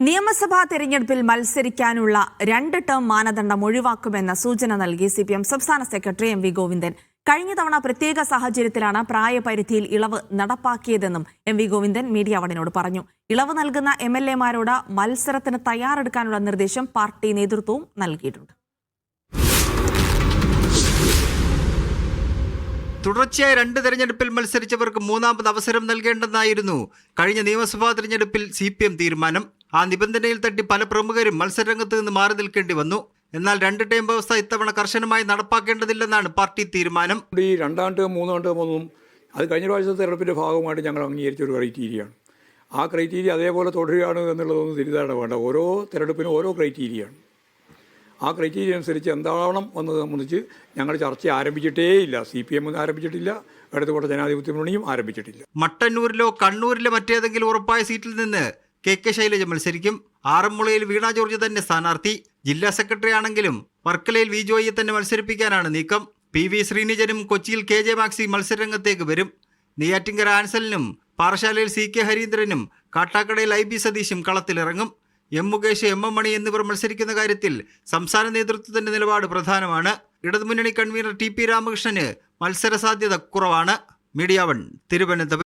നിയമസഭാ തെരഞ്ഞെടുപ്പിൽ മത്സരിക്കാനുള്ള 2 ടേം മാനദണ്ഡം ഒഴിവാക്കുമെന്ന സൂചന നൽകി സിപിഎം സംസ്ഥാന സെക്രട്ടറി എം വി ഗോവിന്ദൻ. കഴിഞ്ഞ തവണ പ്രത്യേക സാഹചര്യത്തിലാണ് പ്രായപരിധിയിൽ ഇളവ് നടപ്പാക്കിയതെന്നും എം വി ഗോവിന്ദൻ മീഡിയ വണിനോട് പറഞ്ഞു. ഇളവ് നൽകുന്ന എംഎൽഎമാരോട് മത്സരത്തിന് തയ്യാറെടുക്കാനുള്ള നിർദ്ദേശം പാർട്ടി നേതൃത്വവും നൽകിയിട്ടുണ്ട്. തുടർച്ചയായ 2 തെരഞ്ഞെടുപ്പിൽ മത്സരിച്ചവർക്ക് മൂന്നാമത് അവസരം നൽകേണ്ടെന്നായിരുന്നു കഴിഞ്ഞ നിയമസഭാ തെരഞ്ഞെടുപ്പിൽ സിപിഎം തീരുമാനം. ആ നിബന്ധനയിൽ തട്ടി പല പ്രമുഖരും മത്സരരംഗത്ത് നിന്ന് മാറി നിൽക്കേണ്ടി വന്നു. എന്നാൽ 2 ടേം വ്യവസ്ഥ ഇത്തവണ കർശനമായി നടപ്പാക്കേണ്ടതില്ലെന്നാണ് പാർട്ടി തീരുമാനം. ഈ 2ാം ടേം 3ാം ടേം ഒന്നും അത് കഴിഞ്ഞ പ്രാവശ്യത്തെ തെരഞ്ഞെടുപ്പിൻ്റെ ഭാഗമായിട്ട് ഞങ്ങൾ അംഗീകരിച്ച ഒരു ക്രൈറ്റീരിയയാണ്. ആ ക്രൈറ്റീരിയ അതേപോലെ തുടരുകയാണ് എന്നുള്ളതൊന്നും തിരിതാണ് വേണ്ട. ഓരോ തെരഞ്ഞെടുപ്പിനും ഓരോ ക്രൈറ്റീരിയയാണ്. ആ ക്രൈറ്റീരിയ അനുസരിച്ച് എന്താവണം എന്നത് സംബന്ധിച്ച് ഞങ്ങൾ ചർച്ച ആരംഭിച്ചിട്ടേയില്ല. CPM ആരംഭിച്ചിട്ടില്ല, ഇടതുപക്ഷ ജനാധിപത്യ മുന്നണിയും ആരംഭിച്ചിട്ടില്ല. മട്ടന്നൂരിലോ കണ്ണൂരിലോ മറ്റേതെങ്കിലും ഉറപ്പായ സീറ്റിൽ നിന്ന് കെ ശൈലജ മത്സരിക്കും. ആറന്മുളയിൽ വീണ ജോർജ് തന്നെ സ്ഥാനാർത്ഥി. ജില്ലാ സെക്രട്ടറി ആണെങ്കിലും വർക്കലയിൽ വി ജോയിയെ തന്നെ മത്സരിപ്പിക്കാനാണ് നീക്കം. PV ശ്രീനിജനും കൊച്ചിയിൽ KJ മാക്സി മത്സരരംഗത്തേക്ക് വരും. Neyyattinkara ആൻസലിനും പാറശാലയിൽ CK ഹരീന്ദ്രനും കാട്ടാക്കടയിൽ IB സതീശും കളത്തിലിറങ്ങും. M Mukesh, MM മണി എന്നിവർ മത്സരിക്കുന്ന കാര്യത്തിൽ സംസ്ഥാന നേതൃത്വത്തിന്റെ നിലപാട് പ്രധാനമാണ്. ഇടതുമുന്നണി കൺവീനർ TP രാമകൃഷ്ണന് മത്സര സാധ്യത കുറവാണ്. മീഡിയ 1 തിരുവനന്തപുരം.